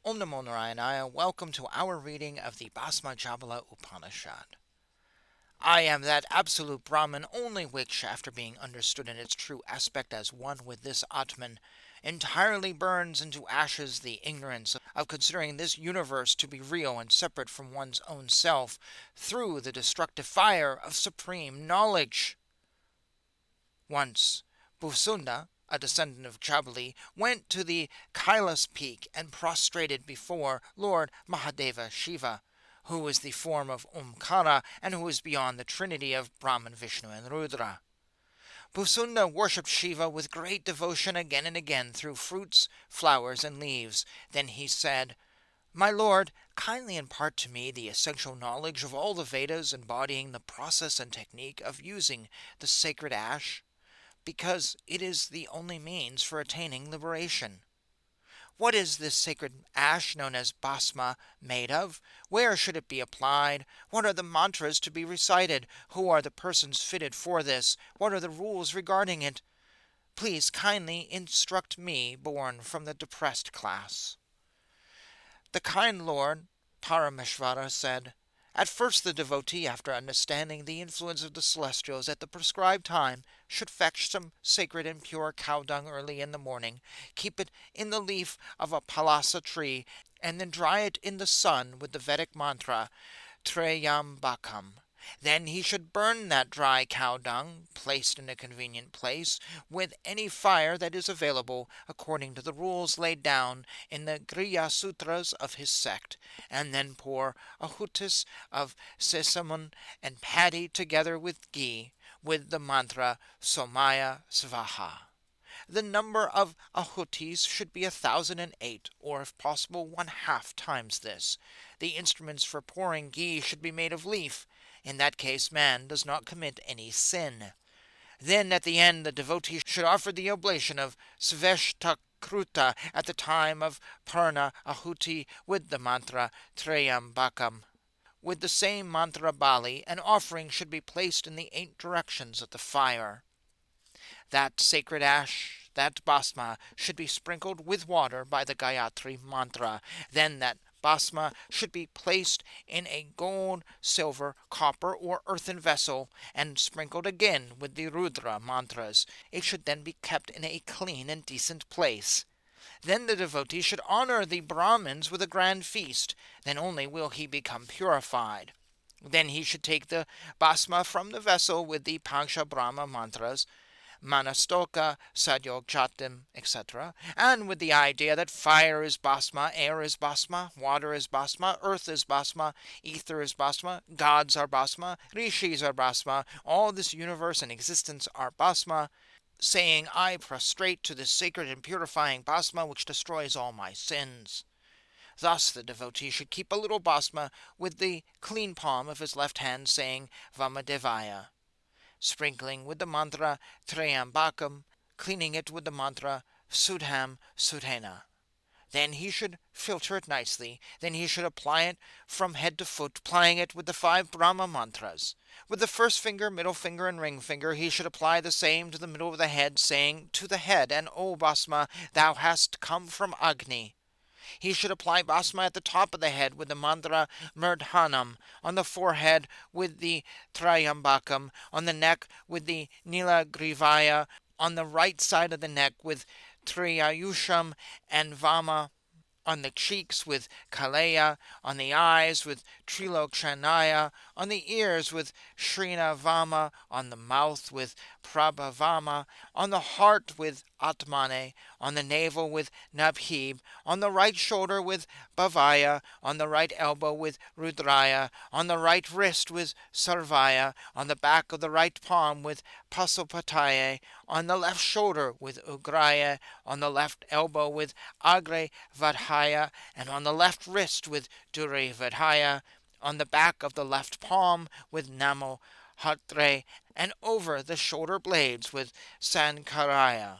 Om Namo Narayana. Welcome to our reading of the Bhasma Jabala Upanishad. I am that absolute Brahman only which, after being understood in its true aspect as one with this Atman, entirely burns into ashes the ignorance of considering this universe to be real and separate from one's own self through the destructive fire of supreme knowledge. Once, Bhusunda, a descendant of Chabali, went to the Kailas peak and prostrated before Lord Mahadeva Shiva, who is the form of Omkara and who is beyond the trinity of Brahman, Vishnu, and Rudra. Bhusunda worshipped Shiva with great devotion again and again through fruits, flowers, and leaves. Then he said, "My lord, kindly impart to me the essential knowledge of all the Vedas embodying the process and technique of using the sacred ash, because it is the only means for attaining liberation. What is this sacred ash known as Bhasma made of? Where should it be applied? What are the mantras to be recited? Who are the persons fitted for this? What are the rules regarding it? Please kindly instruct me, born from the depressed class." The kind Lord Parameshvara said, "At first the devotee, after understanding the influence of the celestials at the prescribed time, should fetch some sacred and pure cow dung early in the morning, keep it in the leaf of a palasa tree, and then dry it in the sun with the Vedic mantra Trayambakam. Then he should burn that dry cow dung, placed in a convenient place, with any fire that is available, according to the rules laid down in the Griya Sutras of his sect, and then pour ahutis of sesamum and paddy together with ghee, with the mantra Somaya Svaha. The number of ahutis should be 1,008, or if possible 1/2 times this. The instruments for pouring ghee should be made of leaf. In that case man does not commit any sin. Then at the end the devotee should offer the oblation of Sveshtakruta at the time of Purna Ahuti with the mantra Trayambakam. With the same mantra Bali, an offering should be placed in the 8 directions of the fire. That sacred ash, that Bhasma, should be sprinkled with water by the Gayatri mantra. Then that Bhasma should be placed in a gold, silver, copper, or earthen vessel, and sprinkled again with the Rudra mantras. It should then be kept in a clean and decent place. Then the devotee should honor the Brahmins with a grand feast. Then only will he become purified. Then he should take the Bhasma from the vessel with the Pancha Brahma mantras, Manastoka, Sadyogjatim, etc., and with the idea that fire is Bhasma, air is Bhasma, water is Bhasma, earth is Bhasma, ether is Bhasma, gods are Bhasma, rishis are Bhasma, all this universe and existence are Bhasma, saying, "I prostrate to this sacred and purifying Bhasma which destroys all my sins." Thus the devotee should keep a little Bhasma with the clean palm of his left hand, saying Vamadevaya, sprinkling with the mantra Trayambakam, cleaning it with the mantra Sudham Sudhena. Then he should filter it nicely. Then he should apply it from head to foot, applying it with the 5 Brahma mantras. With the first finger, middle finger, and ring finger, he should apply the same to the middle of the head, saying, "To the head, and O Bhasma, thou hast come from Agni." He should apply Bhasma at the top of the head with the mantra Murdhanam, on the forehead with the Trayambakam, on the neck with the Nilagrivaya, on the right side of the neck with Triyayusham and Vama, on the cheeks with Kaleya, on the eyes with Trilokshanaya, on the ears with Srinavama, on the mouth with Prabhavama, on the heart with Atmane, on the navel with Nabhib, on the right shoulder with Bhavaya, on the right elbow with Rudraya, on the right wrist with Sarvaya, on the back of the right palm with Pasupataye, on the left shoulder with Ugraya, on the left elbow with Agre Vadhaya, and on the left wrist with Dure Vadhaya, on the back of the left palm with Namo Hatre, and over the shoulder blades with Sankaraya.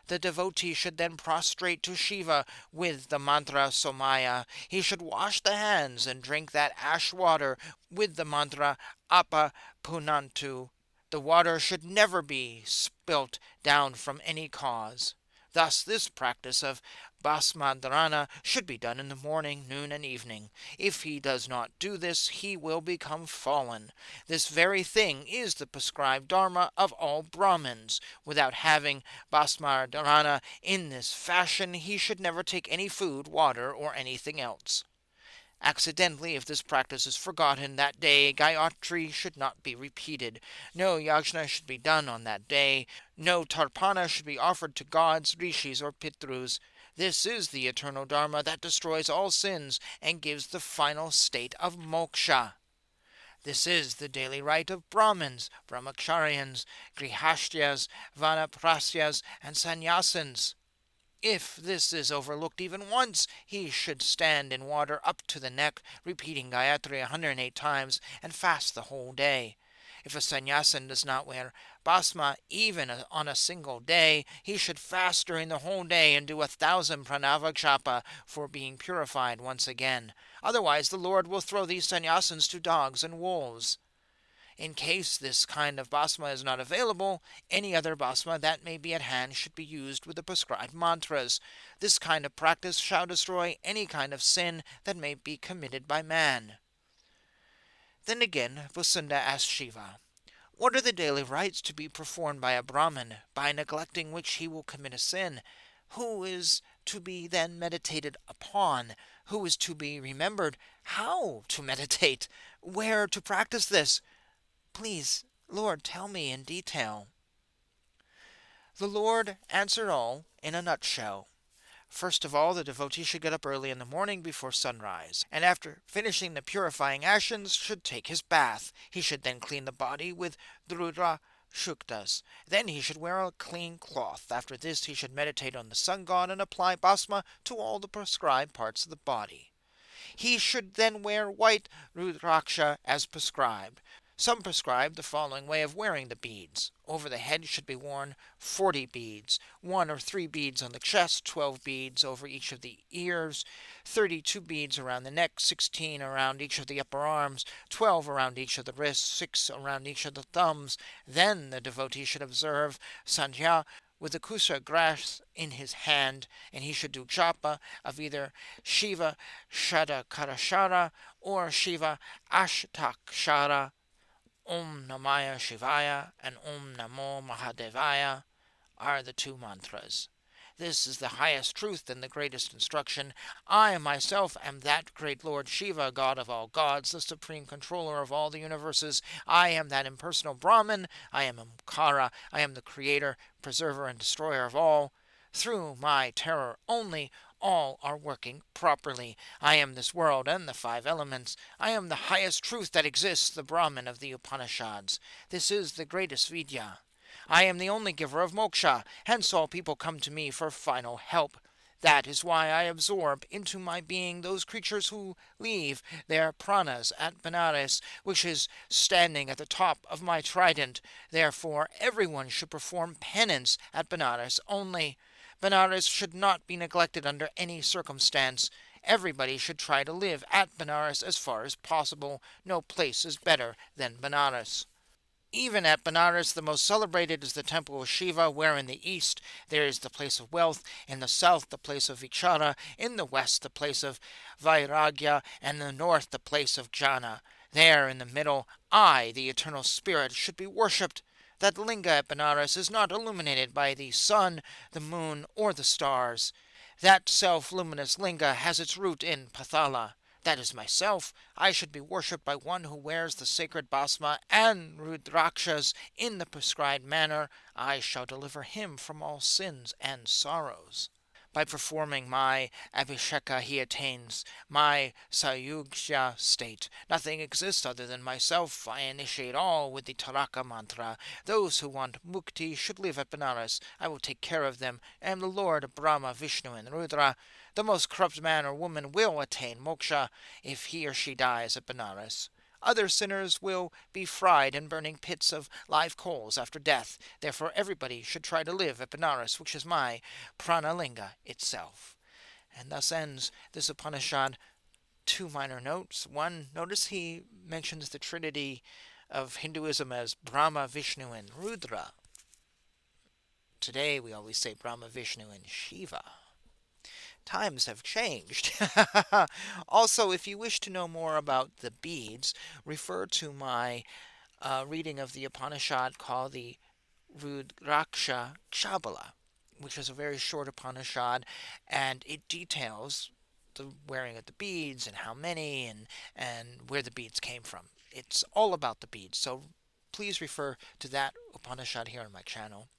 The devotee should then prostrate to Shiva with the mantra Somaya. He should wash the hands and drink that ash water with the mantra Apa Punantu. The water should never be spilt down from any cause. Thus, this practice of Bhasmadharana should be done in the morning, noon, and evening. If he does not do this, he will become fallen. This very thing is the prescribed dharma of all Brahmins. Without having Bhasmadharana in this fashion, he should never take any food, water, or anything else. Accidentally, if this practice is forgotten that day, Gayatri should not be repeated. No yajna should be done on that day. No tarpana should be offered to gods, rishis, or pitrus. This is the eternal dharma that destroys all sins and gives the final state of moksha. This is the daily rite of Brahmins, Brahmacharyans, Grihasthas, Vanaprasyas, and Sannyasins. If this is overlooked even once, he should stand in water up to the neck, repeating Gayatri 108 times, and fast the whole day. If a sannyasin does not wear bhasma even on a single day, he should fast during the whole day and do 1,000 pranava japa for being purified once again. Otherwise, the Lord will throw these sannyasins to dogs and wolves. In case this kind of bhasma is not available, any other bhasma that may be at hand should be used with the prescribed mantras. This kind of practice shall destroy any kind of sin that may be committed by man. Then again, Vasunda asked Shiva, what are the daily rites to be performed by a Brahmin, by neglecting which he will commit a sin? Who is to be then meditated upon? Who is to be remembered? How to meditate? Where to practice this? Please, Lord, tell me in detail. The Lord answered all in a nutshell. First of all, the devotee should get up early in the morning before sunrise, and after finishing the purifying actions should take his bath. He should then clean the body with drudra shuktas. Then he should wear a clean cloth. After this, he should meditate on the sun god and apply bhasma to all the prescribed parts of the body. He should then wear white rudraksha as prescribed. Some prescribe the following way of wearing the beads. Over the head should be worn 40 beads, 1 or 3 beads on the chest, 12 beads over each of the ears, 32 beads around the neck, 16 around each of the upper arms, 12 around each of the wrists, 6 around each of the thumbs. Then the devotee should observe Sandhya with the kusa grass in his hand, and he should do japa of either Shiva Shadakarashara or Shiva Ashtakshara. Om Namaya Shivaya and Om Namo Mahadevaya are the 2 mantras. This is the highest truth and the greatest instruction. I myself am that great Lord Shiva, God of all gods, the supreme controller of all the universes. I am that impersonal Brahman. I am Omkara. I am the creator, preserver, and destroyer of all. Through my terror only, all are working properly. I am this world and the 5 elements. I am the highest truth that exists, the Brahman of the Upanishads. This is the greatest Vidya. I am the only giver of moksha, hence all people come to me for final help. That is why I absorb into my being those creatures who leave their pranas at Benares, which is standing at the top of my trident. Therefore, everyone should perform penance at Benares only. Benares should not be neglected under any circumstance. Everybody should try to live at Benares as far as possible. No place is better than Benares. Even at Benares, the most celebrated is the temple of Shiva, where in the east there is the place of wealth, in the south the place of Vichara, in the west the place of Vairagya, and in the north the place of Jnana. There in the middle, I, the eternal spirit, should be worshipped. That linga at Benares is not illuminated by the sun, the moon, or the stars. That self-luminous linga has its root in Pathala. That is myself. I should be worshipped by one who wears the sacred bhasma and rudrakshas in the prescribed manner. I shall deliver him from all sins and sorrows. By performing my abhisheka he attains my sayugya state. Nothing exists other than myself. I initiate all with the Taraka mantra. Those who want mukti should live at Benares. I will take care of them. I am the Lord of Brahma, Vishnu, and Rudra. The most corrupt man or woman will attain moksha if he or she dies at Benares. Other sinners will be fried in burning pits of live coals after death. Therefore everybody should try to live at Benares, which is my pranalinga itself. And thus ends this Upanishad. 2 minor notes. 1, notice he mentions the trinity of Hinduism as Brahma, Vishnu, and Rudra. Today we always say Brahma, Vishnu, and Shiva. Times have changed. Also, if you wish to know more about the beads, refer to my reading of the Upanishad called the Rudraksha Shabala, which is a very short Upanishad, and it details the wearing of the beads and how many and where the beads came from. It's all about the beads, so please refer to that Upanishad here on my channel.